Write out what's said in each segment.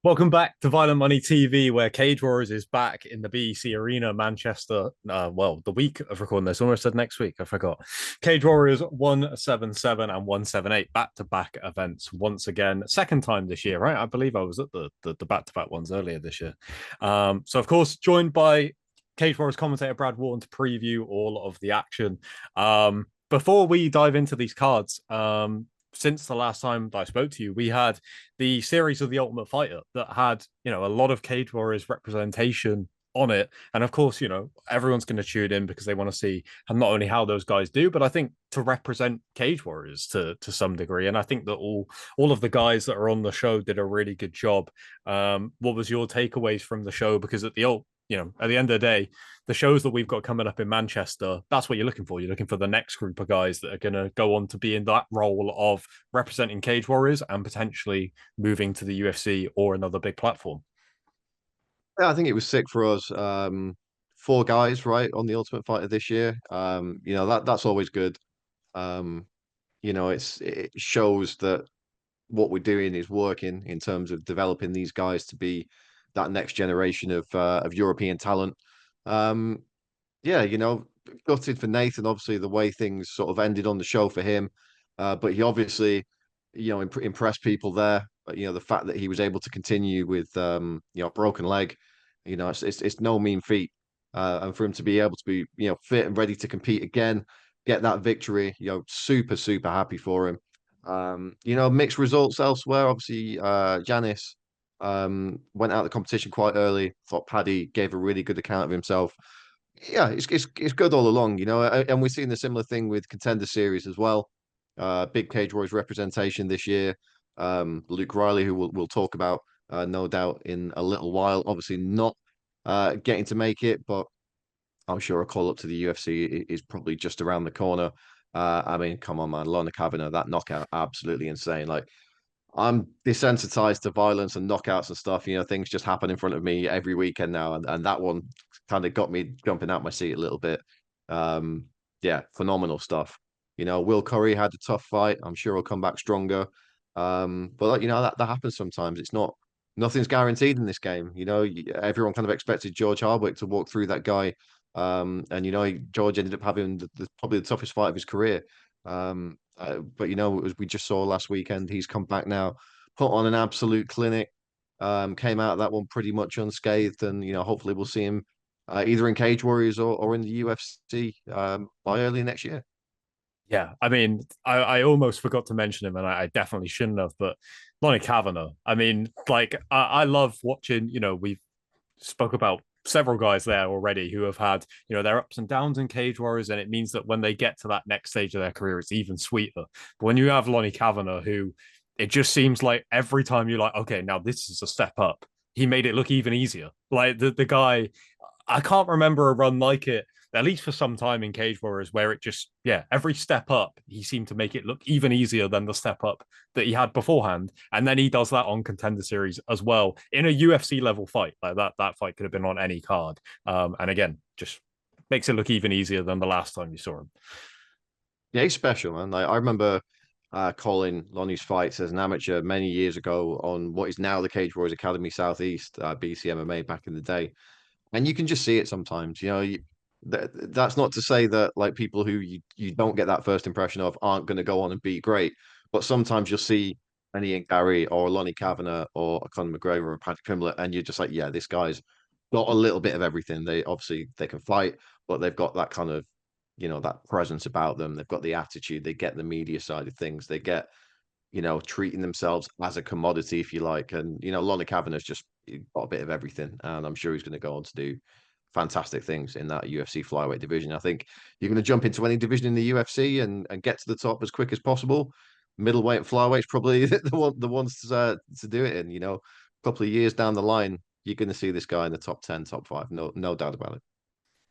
Welcome back to Violent Money TV, where Cage Warriors is back in the BEC Arena, Manchester. The week of recording this, almost said next week, I forgot. Cage Warriors 177 and 178 back-to-back events once again. Second time this year, right? I believe I was at the back-to-back ones earlier this year. So, of course, joined by Cage Warriors commentator Brad Wharton to preview all of the action. Before we dive into these cards, since the last time I spoke to you, we had the series of the Ultimate Fighter that had, a lot of Cage Warriors representation on it. And of course, everyone's going to tune in because they want to see not only how those guys do, but I think to represent Cage Warriors to some degree. And I think that all of the guys that are on the show did a really good job. What was your takeaways from the show? Because at the end of the day, the shows that we've got coming up in Manchester, that's what you're looking for. You're looking for the next group of guys that are going to go on to be in that role of representing Cage Warriors and potentially moving to the UFC or another big platform. Yeah, I think it was sick for us. Four guys, right, on the Ultimate Fighter this year. That's always good. Um, it shows that what we're doing is working in terms of developing these guys to be that next generation of European talent. Um, yeah, gutted for Nathan, obviously the way things sort of ended on the show for him. But he obviously, impressed people there. But the fact that he was able to continue with broken leg, it's no mean feat. And for him to be able to be, fit and ready to compete again, get that victory, super, super happy for him. Mixed results elsewhere. Obviously, Janice went out of the competition quite early. Thought Paddy gave a really good account of himself. Yeah, it's good all along, and we're seeing a similar thing with Contender Series as well. Big Cage Warriors representation this year. Luke Riley, who we'll talk about, no doubt in a little while. Obviously not getting to make it, but I'm sure a call up to the UFC is probably just around the corner. I mean, come on, man, Lorna Kavanagh, that knockout, absolutely insane. Like, I'm desensitized to violence and knockouts and stuff. Things just happen in front of me every weekend now, and that one kind of got me jumping out my seat a little bit. Yeah, phenomenal stuff. Will Curry had a tough fight. I'm sure he'll come back stronger. But that happens sometimes. It's not Nothing's guaranteed in this game. Everyone kind of expected George Hardwick to walk through that guy. And George ended up having probably the toughest fight of his career. But as we just saw last weekend, he's come back now, put on an absolute clinic. Came out of that one pretty much unscathed, and hopefully we'll see him either in Cage Warriors or in the UFC by early next year. Yeah, I mean, I almost forgot to mention him, and I definitely shouldn't have. But Lonnie Kavanagh, I mean, like I love watching. We've spoke about several guys there already who have had their ups and downs in Cage Warriors, and it means that when they get to that next stage of their career, it's even sweeter. But when you have Lonnie Kavanagh, who it just seems like every time you're like, okay, now this is a step up, he made it look even easier. Like the guy, I can't remember a run like it, at least for some time in Cage Warriors, where it just, yeah, every step up, he seemed to make it look even easier than the step up that he had beforehand. And then he does that on Contender Series as well in a UFC level fight. Like that fight could have been on any card. And again, just makes it look even easier than the last time you saw him. Yeah, he's special, man. Like, I remember calling Lonnie's fights as an amateur many years ago on what is now the Cage Warriors Academy Southeast, BCMMA back in the day. And you can just see it sometimes. That's not to say that like people who you don't get that first impression of aren't going to go on and be great, but sometimes you'll see an Ian Gary or a Lonnie Kavanagh or a Conor McGregor or a Patrick Pimblett, and you're just like, yeah, this guy's got a little bit of everything. They can fight, but they've got that kind of that presence about them. They've got the attitude. They get the media side of things. They get treating themselves as a commodity, if you like. And Lonnie Kavanagh's just got a bit of everything, and I'm sure he's going to go on to do fantastic things in that UFC flyweight division. I think you're going to jump into any division in the UFC and get to the top as quick as possible. Middleweight and flyweight's probably the ones to do it in. A couple of years down the line, you're going to see this guy in the top 10, top 5. No doubt about it.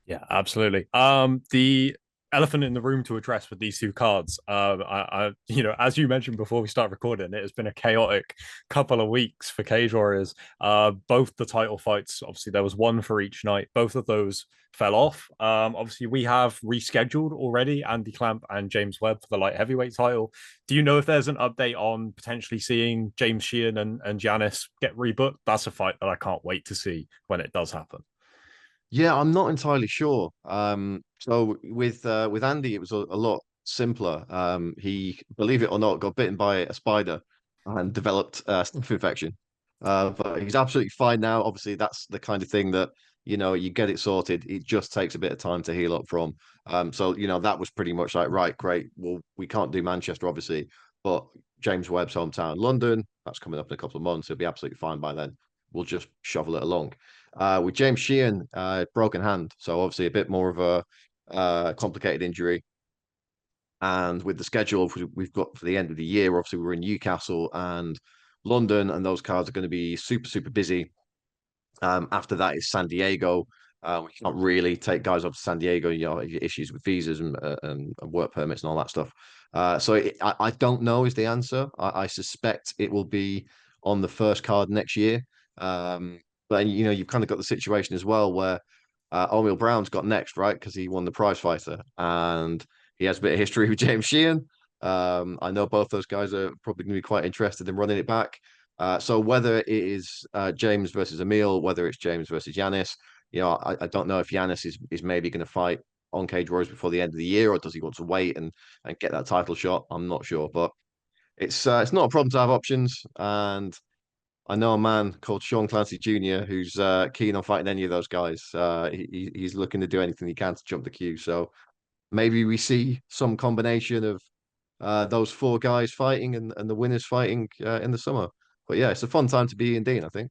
Yeah, absolutely. The elephant in the room to address with these two cards. As you mentioned before we start recording, it has been a chaotic couple of weeks for Cage Warriors. Both the title fights, obviously, there was one for each night. Both of those fell off. Obviously, we have rescheduled already Andy Clamp and James Webb for the light heavyweight title. Do you know if there's an update on potentially seeing James Sheehan and Giannis get rebooked? That's a fight that I can't wait to see when it does happen. Yeah, I'm not entirely sure. So with Andy, it was a lot simpler. He, believe it or not, got bitten by a spider and developed a staph infection. But he's absolutely fine now. Obviously, that's the kind of thing that, you get it sorted. It just takes a bit of time to heal up from. So that was pretty much like, right, great. Well, we can't do Manchester, obviously, but James Webb's hometown, London, that's coming up in a couple of months. He'll be absolutely fine by then. We'll just shovel it along. With James Sheehan, broken hand, so obviously a bit more of a complicated injury. And with the schedule we've got for the end of the year, obviously we're in Newcastle and London, and those cards are going to be super, super busy. After that is San Diego. We can't really take guys up to San Diego, issues with visas and work permits and all that stuff. I don't know is the answer. I suspect it will be on the first card next year. But you've kind of got the situation as well where O'Neal Brown's got next, right? Because he won the prize fighter and he has a bit of history with James Sheehan. I know both those guys are probably going to be quite interested in running it back. So whether it is James versus Emil, whether it's James versus Giannis, I don't know if Giannis is maybe going to fight on Cage Warriors before the end of the year, or does he want to wait and get that title shot? I'm not sure, but it's not a problem to have options. And I know a man called Sean Clancy Jr. who's keen on fighting any of those guys. He's looking to do anything he can to jump the queue. So maybe we see some combination of those four guys fighting and the winners fighting in the summer. But yeah, it's a fun time to be in Dean, I think.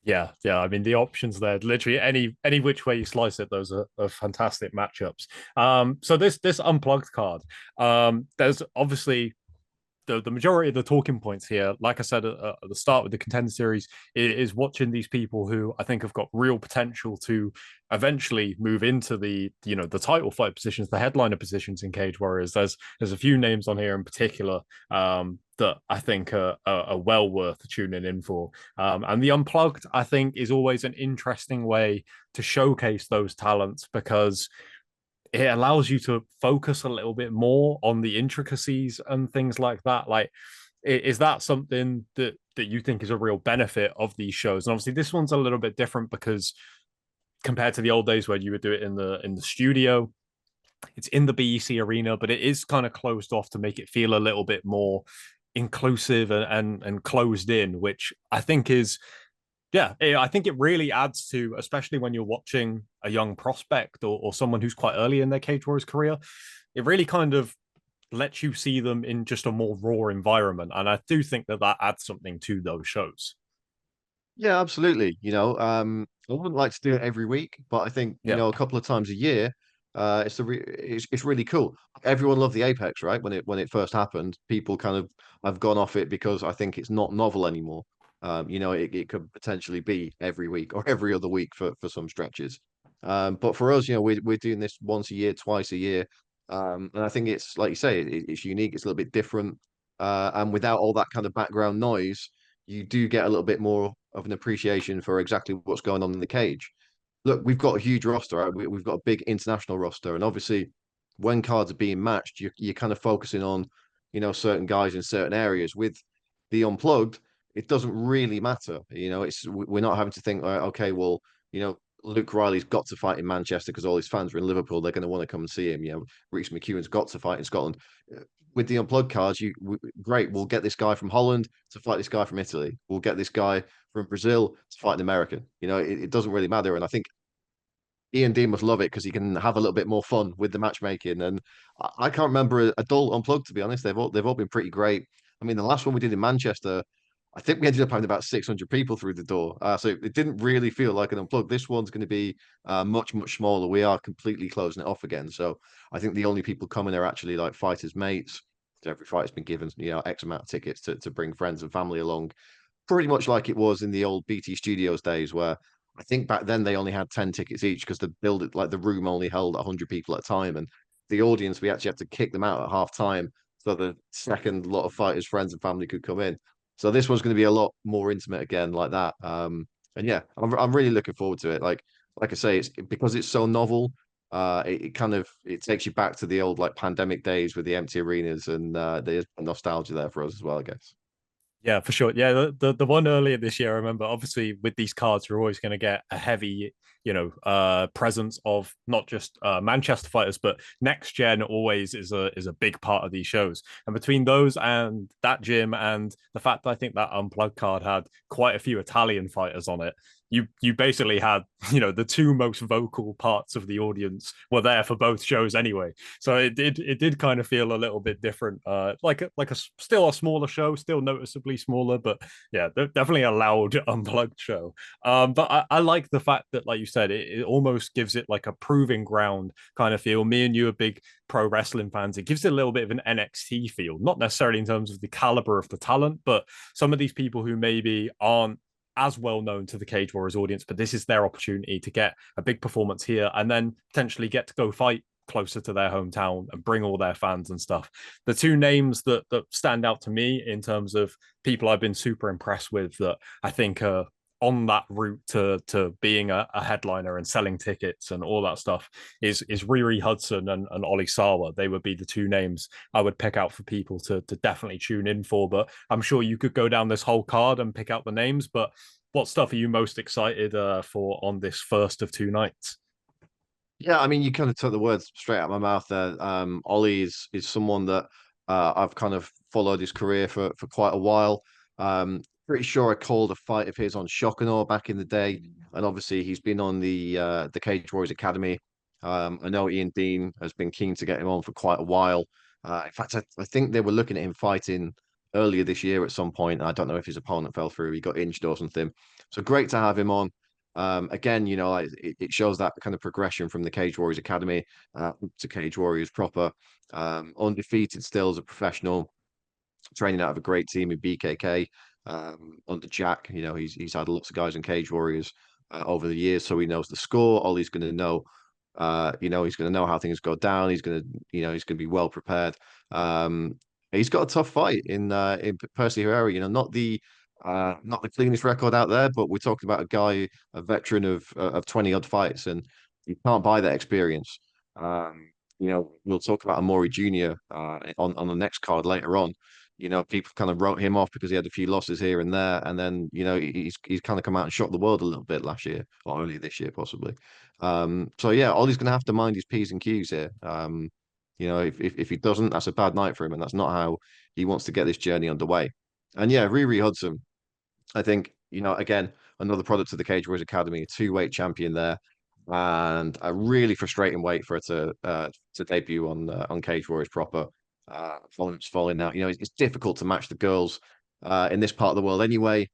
Yeah, yeah. I mean, the options there, literally any which way you slice it, those are fantastic matchups. So this unplugged card, there's obviously the majority of the talking points here, like I said at the start with the contender series, is watching these people who I think have got real potential to eventually move into the title fight positions, the headliner positions in Cage Warriors. There's a few names on here in particular that I think are well worth tuning in for. And the unplugged, I think, is always an interesting way to showcase those talents because it allows you to focus a little bit more on the intricacies and things like that. Like, is that something that you think is a real benefit of these shows? And obviously, this one's a little bit different because compared to the old days where you would do it in the studio, it's in the BEC Arena, but it is kind of closed off to make it feel a little bit more inclusive and closed in, which I think is yeah, I think it really adds to, especially when you're watching a young prospect or someone who's quite early in their Cage Warriors career, it really kind of lets you see them in just a more raw environment. And I do think that that adds something to those shows. Yeah, absolutely. I wouldn't like to do it every week, but I think, Yeah. a couple of times a year, it's really cool. Everyone loved the Apex, right? When it first happened, people kind of have gone off it because I think it's not novel anymore. It could potentially be every week or every other week for some stretches. But for us, we're doing this once a year, twice a year. And I think it's like you say, it's unique, it's a little bit different. And without all that kind of background noise, you do get a little bit more of an appreciation for exactly what's going on in the cage. Look, we've got a huge roster, right? We've got a big international roster, and obviously, when cards are being matched, you're kind of focusing on, certain guys in certain areas. With the unplugged, it doesn't really matter. We're not having to think, okay, well, Luke Riley's got to fight in Manchester because all his fans are in Liverpool. They're going to want to come and see him. Reece McEwen's got to fight in Scotland. With the unplugged cards, great. We'll get this guy from Holland to fight this guy from Italy. We'll get this guy from Brazil to fight an American. It doesn't really matter. And I think Ian Dean must love it because he can have a little bit more fun with the matchmaking. And I can't remember a dull unplugged, to be honest. They've all been pretty great. I mean, the last one we did in Manchester, I think we ended up having about 600 people through the door. So it didn't really feel like an unplugged. This one's going to be much, much smaller. We are completely closing it off again. So I think the only people coming are actually like fighters' mates. Every fighter's been given, X amount of tickets to bring friends and family along. Pretty much like it was in the old BT Studios days where I think back then they only had 10 tickets each because the room only held 100 people at a time. And the audience, we actually had to kick them out at half time so the second lot of fighters, friends, and family could come in. So this was going to be a lot more intimate again, like that. And yeah, I'm really looking forward to it. Like I say, it's because it's so novel. It kind of it takes you back to the old like pandemic days with the empty arenas, and there's nostalgia there for us as well, I guess. Yeah, for sure. Yeah, the one earlier this year, I remember. Obviously, with these cards, you're always going to get a heavy, presence of not just Manchester fighters, but next gen. Always is a big part of these shows. And between those and that gym, and the fact that I think that unplugged card had quite a few Italian fighters on it, you basically had the two most vocal parts of the audience were there for both shows anyway. So it did kind of feel a little bit different, like a still a smaller show, still noticeably smaller, but yeah, definitely a loud unplugged show. But I like the fact that, like you said, it almost gives it like a proving ground kind of feel. Me and you are big pro wrestling fans. It gives it a little bit of an NXT feel, not necessarily in terms of the caliber of the talent, but some of these people who maybe aren't as well known to the Cage Warriors audience, but this is their opportunity to get a big performance here and then potentially get to go fight closer to their hometown and bring all their fans and stuff. The two names that stand out to me in terms of people I've been super impressed with that I think are on that route to being a headliner and selling tickets and all that stuff is Riri Hudson and Ollie Sawa. They would be the two names I would pick out for people to definitely tune in for. But I'm sure you could go down this whole card and pick out the names. But what stuff are you most excited for on this first of two nights? Yeah, I mean, you kind of took the words straight out of my mouth there. Ollie is someone that I've kind of followed his career for quite a while. Pretty sure I called a fight of his on Shokanor back in the day, and obviously he's been on the Cage Warriors Academy. I know Ian Dean has been keen to get him on for quite a while. In fact, I think they were looking at him fighting earlier this year at some point. I don't know if his opponent fell through, he got injured or something. So great to have him on. Again, like it shows that kind of progression from the Cage Warriors Academy to Cage Warriors proper. Undefeated still as a professional, training out of a great team in BKK under Jack. He's had lots of guys in Cage Warriors over the years, so he knows the score. Ollie's going to know. He's going to know how things go down. He's going to be well prepared. He's got a tough fight in Percy Herrera. Not the cleanest record out there, but we're talking about a guy, a veteran of 20 odd fights, and you can't buy that experience. We'll talk about Amori Jr. On the next card later on. People kind of wrote him off because he had a few losses here and there, and then he's kind of come out and shocked the world a little bit last year or early this year possibly. So yeah, Ollie's going to have to mind his P's and Q's here. If he doesn't, that's a bad night for him, and that's not how he wants to get this journey underway. And yeah, Riri Hudson, I think, again, another product of the Cage Warriors Academy, a two-weight champion there, and a really frustrating weight for her to debut on Cage Warriors proper. Falling out. It's difficult to match the girls in this part of the world anyway.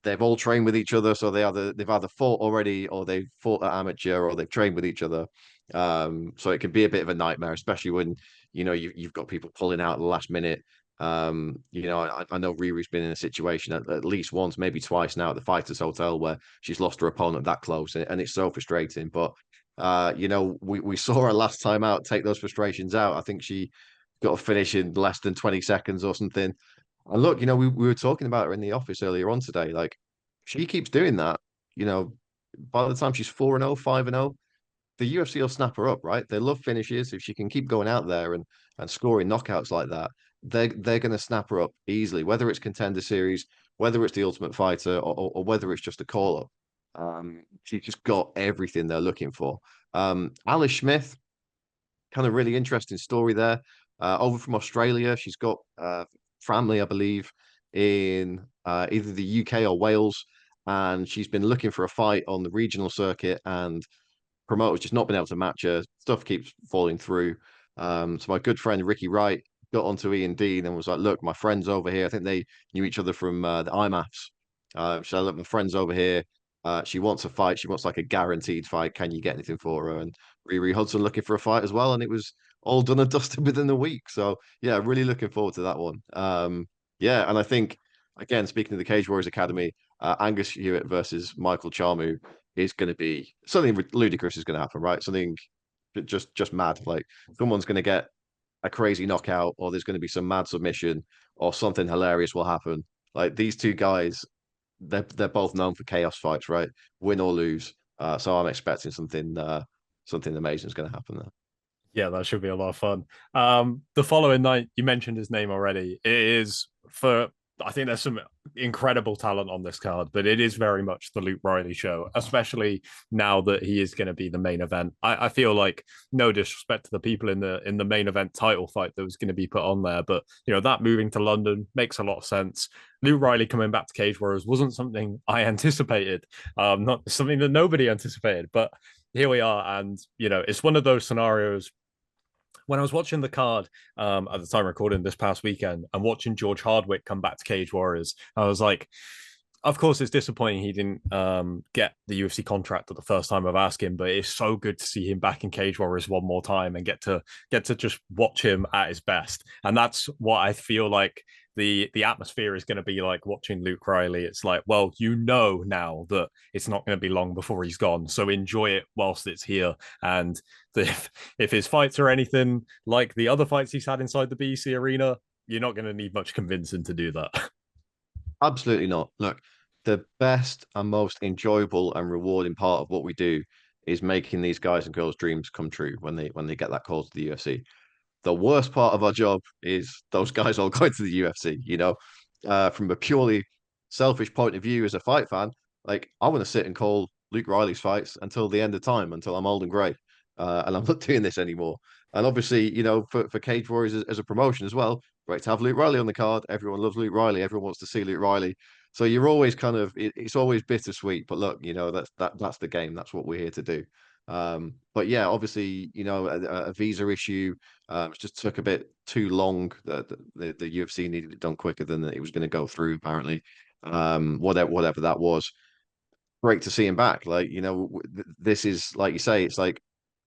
They've all trained with each other, so they've either fought already, or they've fought at amateur, or they've trained with each other. So it can be a bit of a nightmare, especially when you've got people pulling out at the last minute. I know Riri's been in a situation at least once, maybe twice now at the Fighters Hotel where she's lost her opponent that close, and it's so frustrating. But we saw her last time out take those frustrations out. I think she got a finish in less than 20 seconds or something. And look, we were talking about her in the office earlier on today. Like, she keeps doing that. By the time she's 4-0, 5-0, the UFC will snap her up, right? They love finishes. If she can keep going out there and scoring knockouts like that, they're going to snap her up easily, whether it's Contender Series, whether it's the Ultimate Fighter, or whether it's just a call up. She's just got everything they're looking for. Alice Smith, kind of really interesting story there. Over from Australia, she's got family, I believe, in either the UK or Wales, and she's been looking for a fight on the regional circuit, and promoters just not been able to match her. Stuff keeps falling through. So my good friend Ricky Wright got onto Ian Dean and was like, "Look, my friend's over here. I think they knew each other from the IMAFs. She said, look, my friend's over here. She wants a fight. She wants like a guaranteed fight. Can you get anything for her?" And Riri Hudson looking for a fight as well, and it was all done and dusted within a week. So yeah, really looking forward to that one. Yeah, and I think again, speaking of the Cage Warriors Academy, Angus Hewitt versus Michael Charmu is going to be something ludicrous is going to happen, right? Something just mad. Like someone's going to get a crazy knockout, or there's going to be some mad submission, or something hilarious will happen. Like these two guys, they're both known for chaos fights, right? Win or lose. So I'm expecting something amazing is going to happen there. Yeah, that should be a lot of fun. The following night, you mentioned his name already. It is for I think there's some incredible talent on this card, but it is very much the Luke Riley show, especially now that he is going to be the main event. I feel like no disrespect to the people in the main event title fight that was going to be put on there, but that moving to London makes a lot of sense. Luke Riley coming back to Cage Warriors wasn't something I anticipated, not something that nobody anticipated, but here we are, and it's one of those scenarios when I was watching the card at the time recording this past weekend and watching George Hardwick come back to Cage Warriors, I was like, of course, it's disappointing he didn't get the UFC contract at the first time of asking, but it's so good to see him back in Cage Warriors one more time and get to just watch him at his best. And that's what I feel like the atmosphere is going to be like watching Luke Riley. It's like, well, now that it's not going to be long before he's gone, so enjoy it whilst it's here. And if his fights are anything like the other fights he's had inside the BEC Arena, you're not going to need much convincing to do that. Absolutely not. Look, the best and most enjoyable and rewarding part of what we do is making these guys and girls' dreams come true when they get that call to the UFC. The worst part of our job is those guys all going to the UFC. From a purely selfish point of view as a fight fan, like I want to sit and call Luke Riley's fights until the end of time, until I'm old and grey, and I'm not doing this anymore. And obviously, for Cage Warriors as a promotion as well, great to have Luke Riley on the card. Everyone loves Luke Riley. Everyone wants to see Luke Riley. So you're always it's always bittersweet. But look, that's the game. That's what we're here to do. But yeah, obviously, a visa issue. It just took a bit too long. The UFC needed it done quicker than it was going to go through, apparently. Whatever that was. Great to see him back. Like, this is like you say, it's like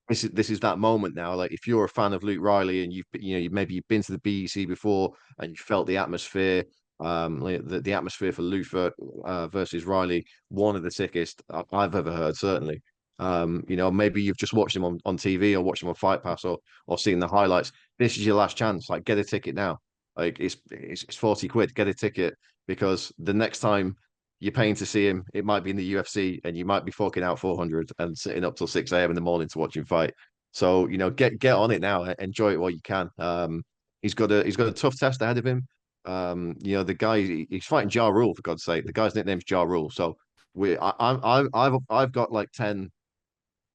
this is that moment now. Like if you're a fan of Luke Riley and you've been to the BEC before and you felt the atmosphere, like the atmosphere for Luke versus Riley, one of the sickest I've ever heard, certainly. Maybe you've just watched him on TV or watched him on Fight Pass or seen the highlights. This is your last chance. Like get a ticket now. Like it's 40 quid. Get a ticket because the next time you're paying to see him, it might be in the UFC and you might be forking out 400 and sitting up till 6 a.m. in the morning to watch him fight. So, get on it now. Enjoy it while you can. He's got a tough test ahead of him. The guy he's fighting Ja Rule, for God's sake. The guy's nickname's Ja Rule. So I've got like 10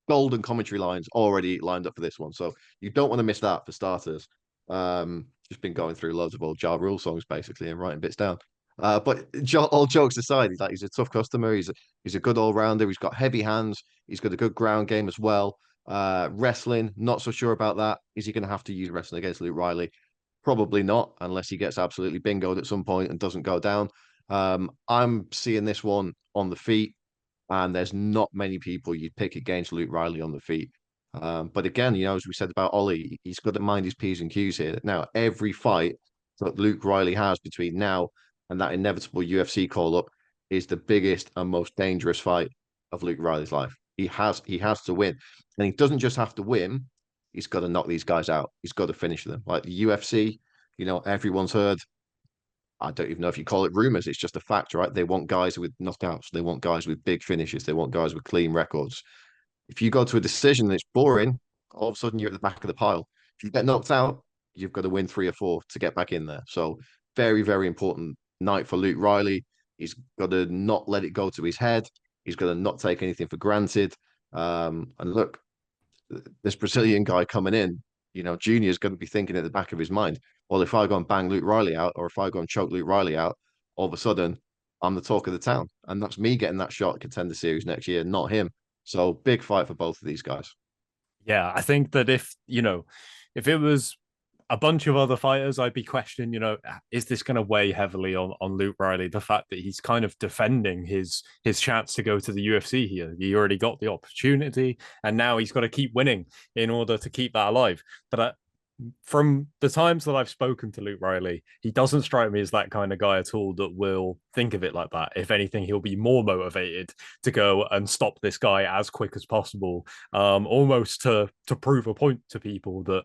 golden commentary lines already lined up for this one. So you don't want to miss that for starters. Just been going through loads of old Ja Rule songs basically and writing bits down. But all jokes aside, he's a tough customer. He's a good all rounder. He's got heavy hands. He's got a good ground game as well. Wrestling, not so sure about that. Is he going to have to use wrestling against Luke Riley? Probably not, unless he gets absolutely bingoed at some point and doesn't go down. I'm seeing this one on the feet, and there's not many people you'd pick against Luke Riley on the feet. But again, as we said about Ollie, he's got to mind his P's and Q's here. Now, every fight that Luke Riley has between now and that inevitable UFC call up is the biggest and most dangerous fight of Luke Riley's life. He has to win. And he doesn't just have to win, he's got to knock these guys out. He's got to finish them. Like the UFC, everyone's heard. I don't even know if you call it rumors. It's just a fact, right? They want guys with knockouts. They want guys with big finishes. They want guys with clean records. If you go to a decision that's boring, all of a sudden you're at the back of the pile. If you get knocked out, you've got to win 3 or 4 to get back in there. So very, very important night for Luke Riley. He's got to not let it go to his head. He's got to not take anything for granted. And look, this Brazilian guy coming in, Junior's going to be thinking at the back of his mind, well, if I go and bang Luke Riley out, or if I go and choke Luke Riley out, all of a sudden I'm the talk of the town. And that's me getting that shot at Contender Series next year, not him. So big fight for both of these guys. Yeah, I think that if it was a bunch of other fighters, I'd be questioning, is this going to weigh heavily on Luke Riley? The fact that he's kind of defending his chance to go to the UFC here. He already got the opportunity, and now he's got to keep winning in order to keep that alive. But from the times that I've spoken to Luke Riley, he doesn't strike me as that kind of guy at all that will think of it like that. If anything, he'll be more motivated to go and stop this guy as quick as possible, almost to prove a point to people that,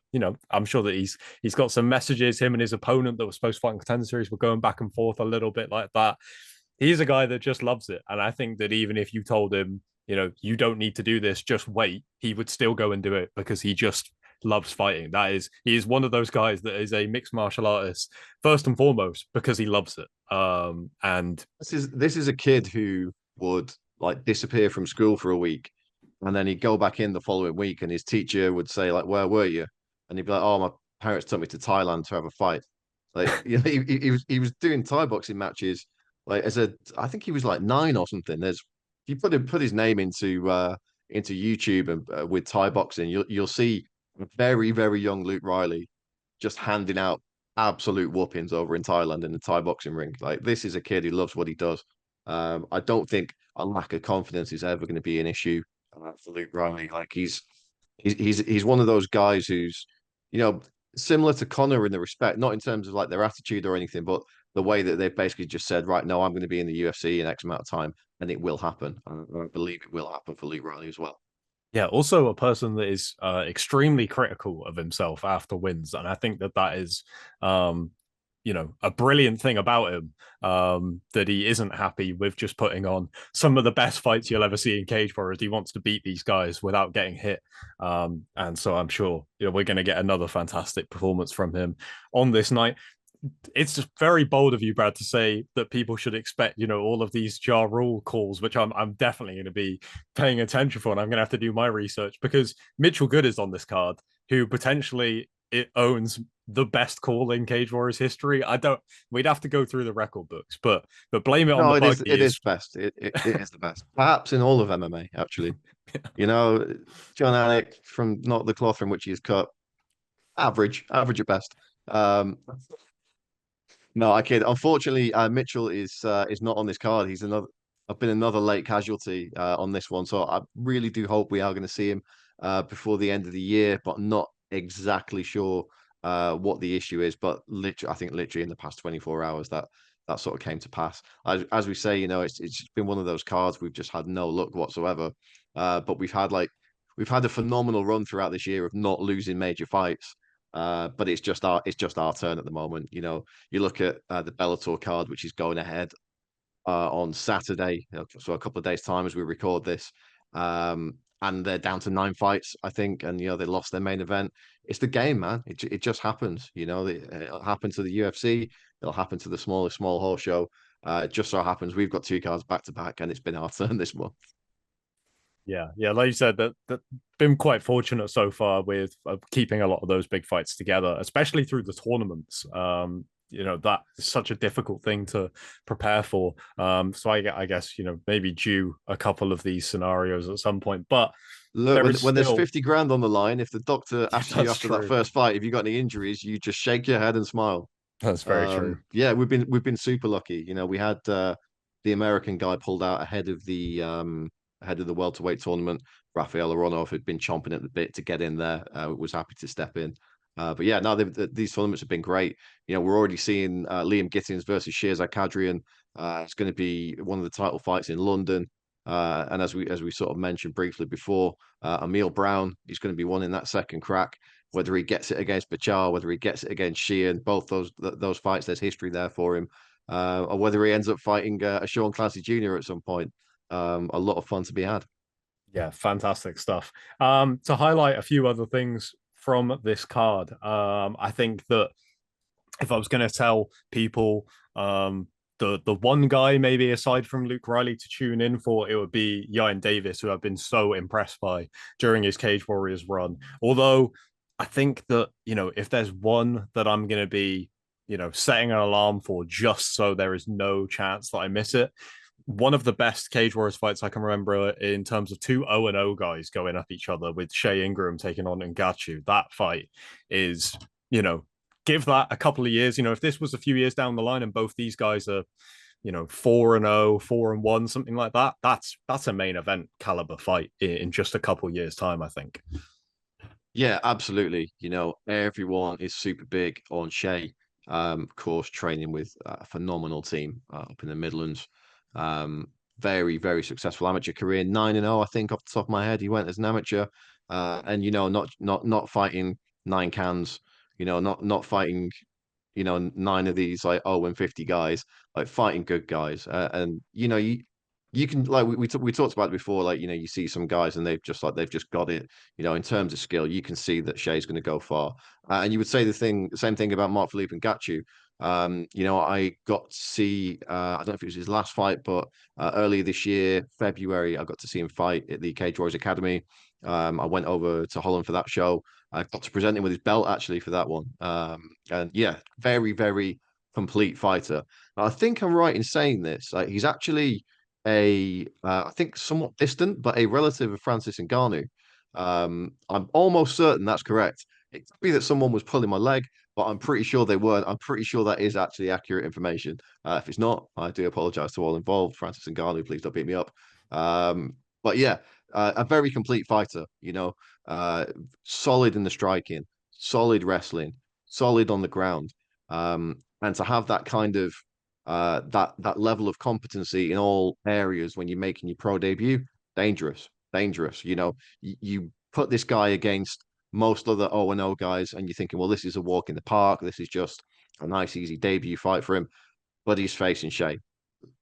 I'm sure that he's got some messages. Him and his opponent that was supposed to fight in Contender Series were going back and forth a little bit like that. He's a guy that just loves it, and I think that even if you told him, you don't need to do this, just wait, he would still go and do it because he just loves fighting. He is one of those guys that is a mixed martial artist first and foremost because he loves it. And this is a kid who would like disappear from school for a week, and then he'd go back in the following week, and his teacher would say like, "Where were you?" And he'd be like, "Oh, my parents took me to Thailand to have a fight." Like he was doing Thai boxing matches like I think he was like 9 or something. There's if you put his name into YouTube and with Thai boxing, you'll see a very very young Luke Riley just handing out absolute whoopings over in Thailand in the Thai boxing ring. Like this is a kid who loves what he does. I don't think a lack of confidence is ever going to be an issue for Luke Riley. Like he's one of those guys who's you know similar to Connor in the respect, not in terms of like their attitude or anything, but the way that they've basically just said, right, no, I'm going to be in the UFC in X amount of time, and it will happen. I believe it will happen for Luke Riley as well. yeah, also a person that is extremely critical of himself after wins, and I think that that is, a brilliant thing about him. That he isn't happy with just putting on some of the best fights you'll ever see in Cage Warriors. He wants to beat these guys without getting hit, and so I'm sure we're going to get another fantastic performance from him on this night. It's just very bold of you, Brad, to say that people should expect, all of these Ja Rule calls, which I'm definitely going to be paying attention for, and I'm going to have to do my research because Mitchell Good is on this card, who potentially it owns the best call in Cage Warriors history. I don't. We'd have to go through the record books, but blame it on No, the it is buggy it is is. best. It is the best, perhaps in all of MMA. Actually, you know, John Anik from not the cloth from which he is cut, average at best. No, I kid. Unfortunately, Mitchell is not on this card. He's another. I've been another late casualty on this one, so I really do hope we are going to see him before the end of the year, but not exactly sure what the issue is. But literally, I think literally in the past 24 hours that sort of came to pass. As we say, it's been one of those cards we've just had no luck whatsoever. But we've had a phenomenal run throughout this year of not losing major fights. But it's just our turn at the moment. You look at the Bellator card, which is going ahead on Saturday, so a couple of days' time as we record this, and they're down to 9 fights, I think, and they lost their main event. It's the game, man. It just happens. It'll happen to the UFC. It'll happen to the smallest small horse show. It just so happens we've got 2 cards back to back, and it's been our turn this month. Yeah, like you said, that been quite fortunate so far with keeping a lot of those big fights together, especially through the tournaments. That is such a difficult thing to prepare for. So I guess maybe due a couple of these scenarios at some point, but Look, there when is when there's still 50 grand on the line, if the doctor asks you that's after that true. first fight if you got any injuries, you just shake your head and smile. That's very true. Yeah, we've been super lucky. We had the American guy pulled out ahead of the welterweight tournament. Rafael Aronov had been chomping at the bit to get in there. Was happy to step in. But yeah, no, these tournaments have been great. We're already seeing Liam Gittins versus Shirzad Kadrian. It's going to be one of the title fights in London. And as we sort of mentioned briefly before, Emil Brown, he's going to be one in that second crack. Whether he gets it against Bachar, whether he gets it against Sheehan, both those fights, there's history there for him. Or whether he ends up fighting a Sean Clancy Jr. at some point. A lot of fun to be had. Yeah, fantastic stuff. To highlight a few other things from this card, I think that if I was going to tell people the one guy maybe aside from Luke Riley to tune in for, it would be Ryan Davis, who I've been so impressed by during his Cage Warriors run. Although I think that if there's one that I'm going to be setting an alarm for just so there is no chance that I miss it, one of the best Cage Warriors fights I can remember in terms of two 0-0 guys going up each other with Shea Ingram taking on Ngannou. That fight is, give that a couple of years. If this was a few years down the line and both these guys are, 4-0, 4-1, something like that, that's a main event caliber fight in just a couple of years' time, I think. Yeah, absolutely. You know, everyone is super big on Shea. Of course, training with a phenomenal team up in the Midlands. Um, very, very successful amateur career, 9-0, I think, off the top of my head. He went as an amateur, and you know, not fighting nine cans. You know, not fighting, you know, nine of these like 0-50 guys, like fighting good guys. And you know, you can like we talked about it before, like you know, you see some guys and they've just got it. You know, in terms of skill, you can see that Shea's going to go far. And you would say the same thing about Mark Philippe and Gachu. You know, I got to see I don't know if it was his last fight, but earlier this year, February, I got to see him fight at the Cage Warriors Academy. I went over to Holland for that show. I got to present him with his belt actually for that one. And yeah, very, very complete fighter. I think I'm right in saying this. Like, he's actually I think somewhat distant, but a relative of Francis Ngannou. I'm almost certain that's correct. It could be that someone was pulling my leg, but I'm pretty sure they weren't. I'm pretty sure that is actually accurate information. If it's not, I do apologize to all involved. Francis Ngannou, please don't beat me up. But yeah, a very complete fighter, you know, uh, solid in the striking, solid wrestling, solid on the ground. And to have that kind of that level of competency in all areas when you're making your pro debut, dangerous, dangerous. You know, you put this guy against most other 0-0 guys, and you're thinking, well, this is a walk in the park. This is just a nice, easy debut fight for him. But he's facing Shea,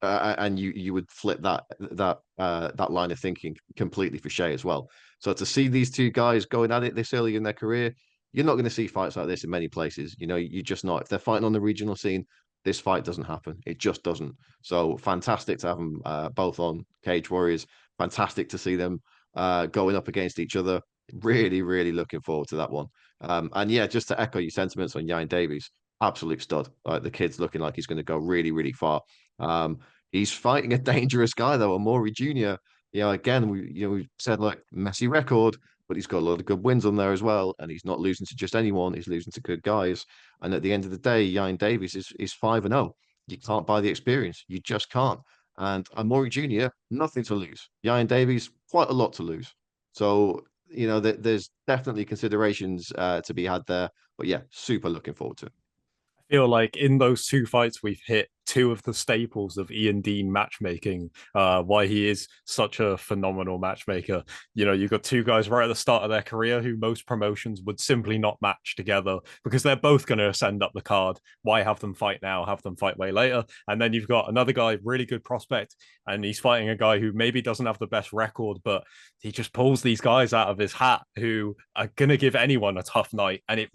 and you would flip that line of thinking completely for Shea as well. So to see these two guys going at it this early in their career, you're not going to see fights like this in many places. You know, you just not. If they're fighting on the regional scene, this fight doesn't happen. It just doesn't. So fantastic to have them both on Cage Warriors. Fantastic to see them going up against each other. Really, really looking forward to that one. And yeah, just to echo your sentiments on Yain Davies, absolute stud. Like the kid's looking like he's going to go really, really far. Um, he's fighting a dangerous guy though, Amori Jr. You know, again, we said like messy record, but he's got a lot of good wins on there as well, and he's not losing to just anyone. He's losing to good guys. And at the end of the day, Yain Davies is 5-0. You can't buy the experience. You just can't. And Amori Jr., nothing to lose. Yain Davies, quite a lot to lose. So, you know, there's definitely considerations to be had there. But yeah, super looking forward to it. Feel like in those two fights we've hit two of the staples of Ian Dean matchmaking, why he is such a phenomenal matchmaker. You know, you've got two guys right at the start of their career who most promotions would simply not match together because they're both going to ascend up the card. Why have them fight now? Have them fight way later. And then you've got another guy, really good prospect, and he's fighting a guy who maybe doesn't have the best record, but he just pulls these guys out of his hat who are going to give anyone a tough night. And you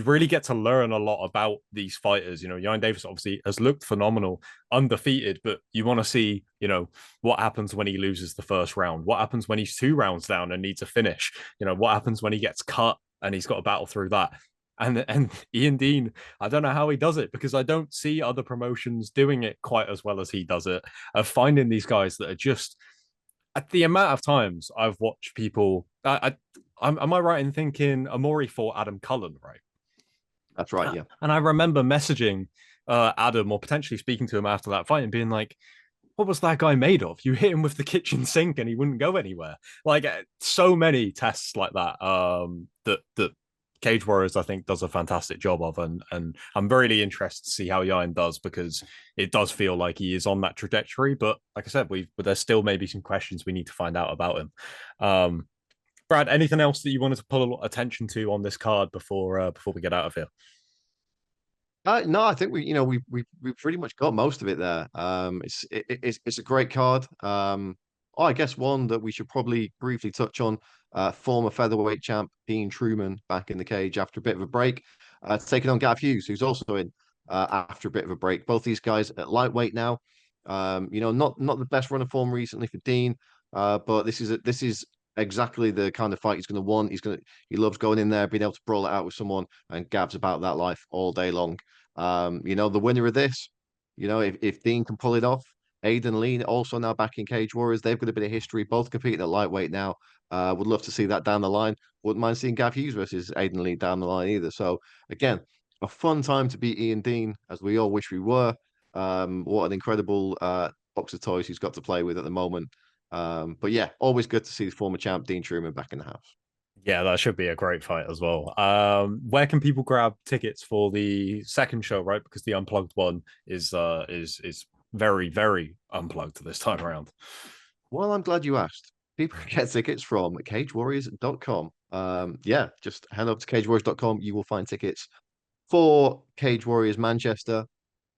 really get to learn a lot about these fighters. You know, Yain Davis obviously has looked phenomenal, undefeated, but you want to see, you know, what happens when he loses the first round? What happens when he's 2 rounds down and needs a finish? You know, what happens when he gets cut and he's got to battle through that? And Ian Dean, I don't know how he does it because I don't see other promotions doing it quite as well as he does it. Of finding these guys that are just at the amount of times I've watched people. Am I right in thinking Amori fought Adam Cullen, right? That's right. Yeah. And I remember messaging Adam or potentially speaking to him after that fight and being like, what was that guy made of? You hit him with the kitchen sink and he wouldn't go anywhere. Like so many tests like that that Cage Warriors I think does a fantastic job of, and I'm really interested to see how Yain does because it does feel like he is on that trajectory. But like I said, but there's still maybe some questions we need to find out about him. Um, Brad, anything else that you wanted to pull attention to on this card before we get out of here? No, I think we pretty much got most of it there. It's a great card. I guess one that we should probably briefly touch on. Former featherweight champ Dean Truman back in the cage after a bit of a break, taking on Gav Hughes, who's also in after a bit of a break. Both these guys at lightweight now. You know, not the best run of form recently for Dean, but this is exactly the kind of fight he's going to want. He loves going in there, being able to brawl it out with someone, and Gav's about that life all day long. You know, the winner of this, you know, if Dean can pull it off, Aiden Lee also now back in Cage Warriors. They've got a bit of history, both competing at lightweight now. Would love to see that down the line. Wouldn't mind seeing Gav Hughes versus Aiden Lee down the line either. So again, a fun time to beat Ian Dean, as we all wish we were. What an incredible box of toys he's got to play with at the moment. But yeah, always good to see the former champ Dean Truman back in the house. Yeah, that should be a great fight as well. Where can people grab tickets for the second show, right? Because the unplugged one is very, very unplugged this time around. Well, I'm glad you asked. People can get tickets from cagewarriors.com. Yeah, just head over to cagewarriors.com. You will find tickets for Cage Warriors Manchester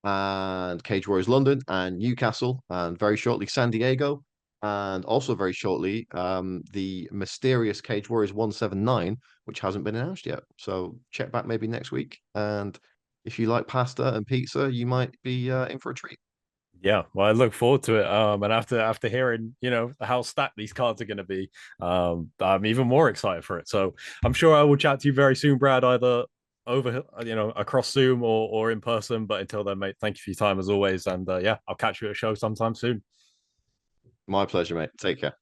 and Cage Warriors London and Newcastle, and very shortly San Diego, and also very shortly the mysterious Cage Warriors 179, which hasn't been announced yet. So check back maybe next week. And if you like pasta and pizza, you might be in for a treat. Yeah, well, I look forward to it. And after hearing, how stacked these cards are going to be, I'm even more excited for it. So I'm sure I will chat to you very soon, Brad, either over, across Zoom or in person. But until then, mate, thank you for your time as always. And yeah, I'll catch you at a show sometime soon. My pleasure, mate. Take care.